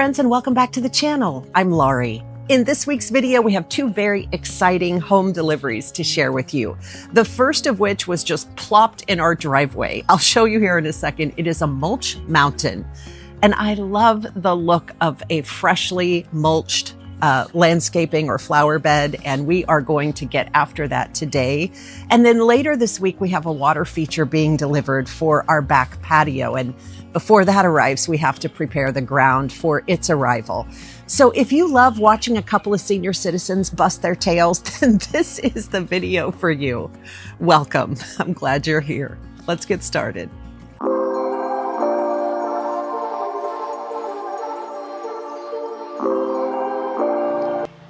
friends, and welcome back to the channel. I'm Laurie. In this week's video, we have two very exciting home deliveries to share with you. The first of which was just plopped in our driveway. I'll show you here in a second. It is a mulch mountain. And I love the look of a freshly mulched landscaping or flower bed, and we are going to get after that today. And then later this week, we have a water feature being delivered for our back patio. And before that arrives, we have to prepare the ground for its arrival. So if you love watching a couple of senior citizens bust their tails, then this is the video for you. Welcome. I'm glad you're here. Let's get started.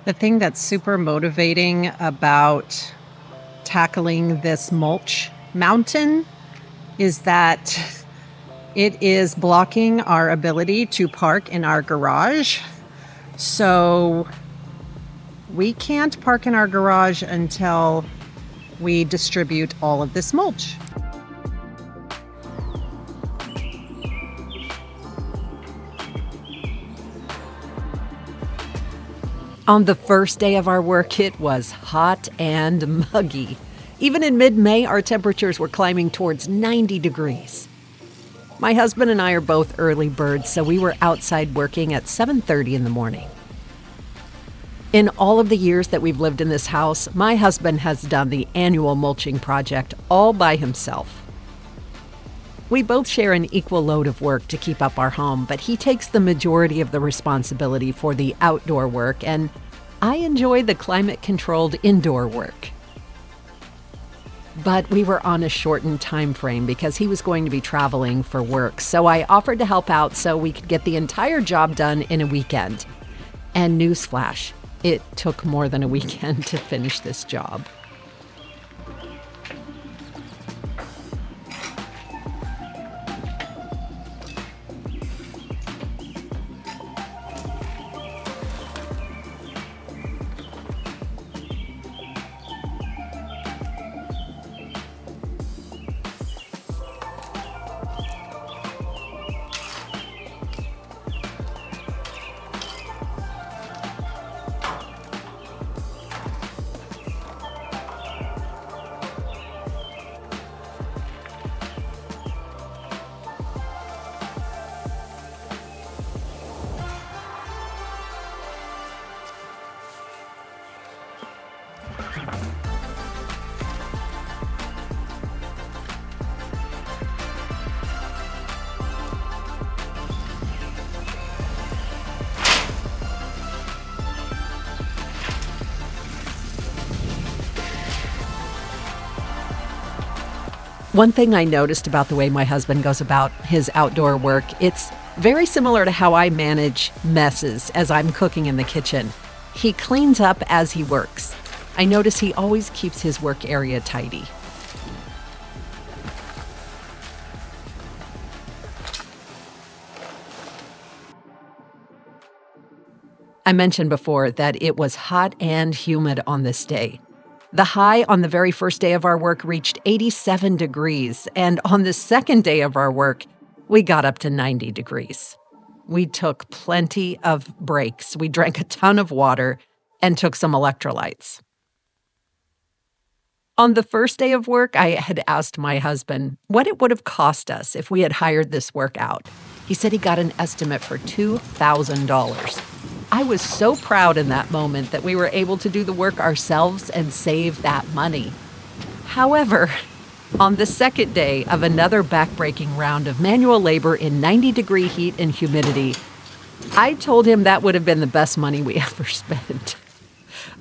The thing that's super motivating about tackling this mulch mountain is that it is blocking our ability to park in our garage. So we can't park in our garage until we distribute all of this mulch. On the first day of our work, it was hot and muggy. Even in mid-May, our temperatures were climbing towards 90 degrees. My husband and I are both early birds, so we were outside working at 7:30 in the morning. In all of the years that we've lived in this house, my husband has done the annual mulching project all by himself. We both share an equal load of work to keep up our home, but he takes the majority of the responsibility for the outdoor work, and I enjoy the climate-controlled indoor work. But we were on a shortened time frame because he was going to be traveling for work, so I offered to help out so we could get the entire job done in a weekend. And newsflash, it took more than a weekend to finish this job. One thing I noticed about the way my husband goes about his outdoor work, it's very similar to how I manage messes as I'm cooking in the kitchen. He cleans up as he works. I notice he always keeps his work area tidy. I mentioned before that it was hot and humid on this day. The high on the very first day of our work reached 87 degrees, and on the second day of our work, we got up to 90 degrees. We took plenty of breaks. We drank a ton of water and took some electrolytes. On the first day of work, I had asked my husband what it would have cost us if we had hired this work out. He said he got an estimate for $2,000. I was so proud in that moment that we were able to do the work ourselves and save that money. However, on the second day of another backbreaking round of manual labor in 90-degree heat and humidity, I told him that would have been the best money we ever spent.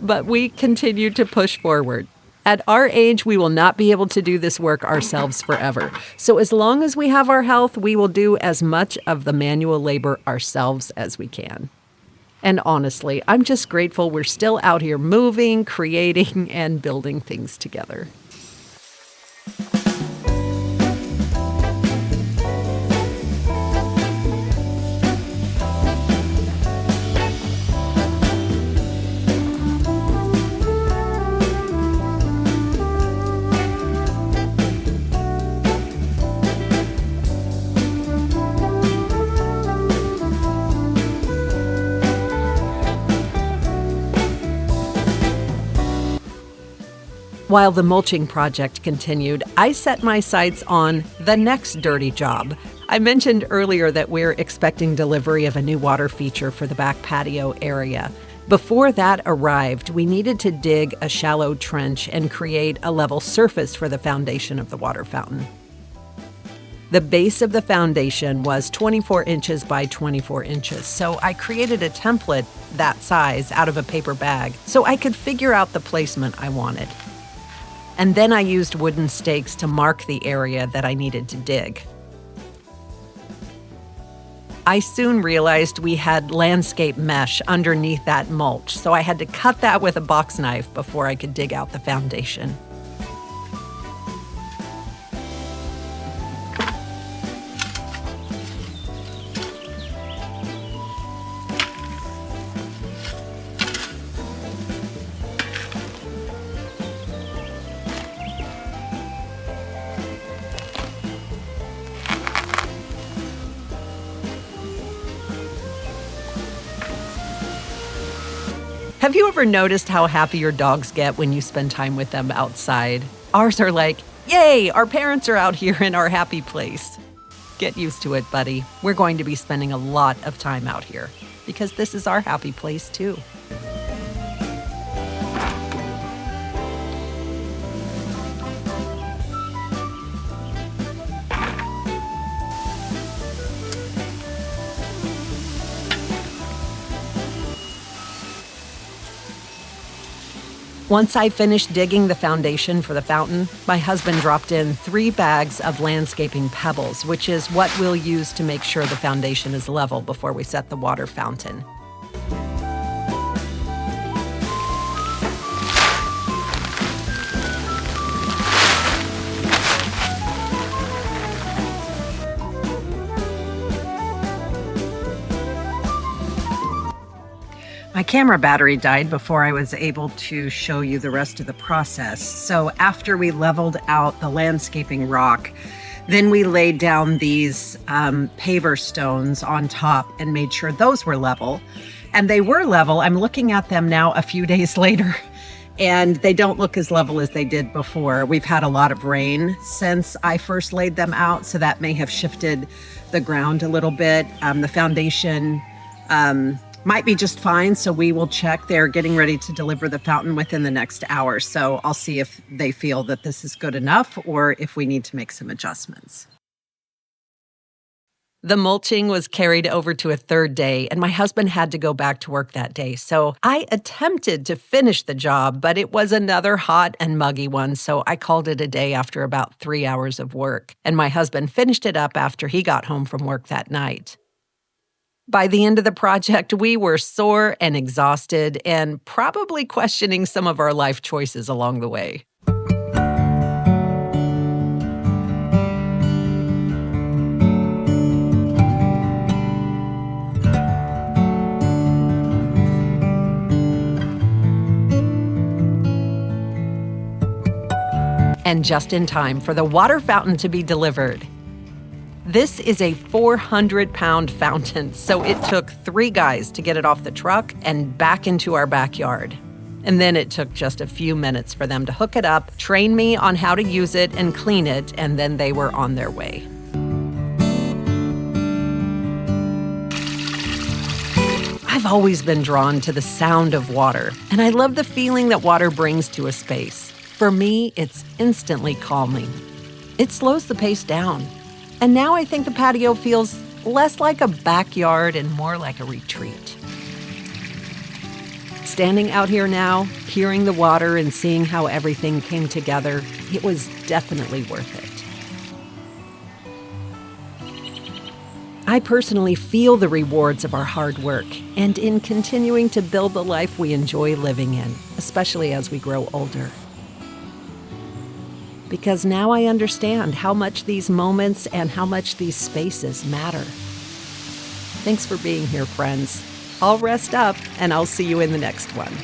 But we continued to push forward. At our age, we will not be able to do this work ourselves forever. So as long as we have our health, we will do as much of the manual labor ourselves as we can. And honestly, I'm just grateful we're still out here moving, creating, and building things together. While the mulching project continued, I set my sights on the next dirty job. I mentioned earlier that we're expecting delivery of a new water feature for the back patio area. Before that arrived, we needed to dig a shallow trench and create a level surface for the foundation of the water fountain. The base of the foundation was 24 inches by 24 inches, so I created a template that size out of a paper bag so I could figure out the placement I wanted. And then I used wooden stakes to mark the area that I needed to dig. I soon realized we had landscape mesh underneath that mulch, so I had to cut that with a box knife before I could dig out the foundation. Have you ever noticed how happy your dogs get when you spend time with them outside? Ours are like, yay, our parents are out here in our happy place. Get used to it, buddy. We're going to be spending a lot of time out here because this is our happy place too. Once I finished digging the foundation for the fountain, my husband dropped in 3 bags of landscaping pebbles, which is what we'll use to make sure the foundation is level before we set the water fountain. My camera battery died before I was able to show you the rest of the process. So after we leveled out the landscaping rock, then we laid down these paver stones on top and made sure those were level. And they were level. I'm looking at them now a few days later, and they don't look as level as they did before. We've had a lot of rain since I first laid them out, so that may have shifted the ground a little bit. The foundation might be just fine, so we will check. They're getting ready to deliver the fountain within the next hour, so I'll see if they feel that this is good enough or if we need to make some adjustments. The mulching was carried over to a third day, and my husband had to go back to work that day, so I attempted to finish the job, but it was another hot and muggy one, so I called it a day after about 3 hours of work, and my husband finished it up after he got home from work that night. By the end of the project, we were sore and exhausted and probably questioning some of our life choices along the way. And just in time for the water fountain to be delivered. This is a 400-pound fountain, so it took 3 guys to get it off the truck and back into our backyard. And then it took just a few minutes for them to hook it up, train me on how to use it and clean it, and then they were on their way. I've always been drawn to the sound of water, and I love the feeling that water brings to a space. For me, it's instantly calming. It slows the pace down. And now I think the patio feels less like a backyard and more like a retreat. Standing out here now, hearing the water and seeing how everything came together, it was definitely worth it. I personally feel the rewards of our hard work and in continuing to build the life we enjoy living in, especially as we grow older. Because now I understand how much these moments and how much these spaces matter. Thanks for being here, friends. I'll rest up, and I'll see you in the next one.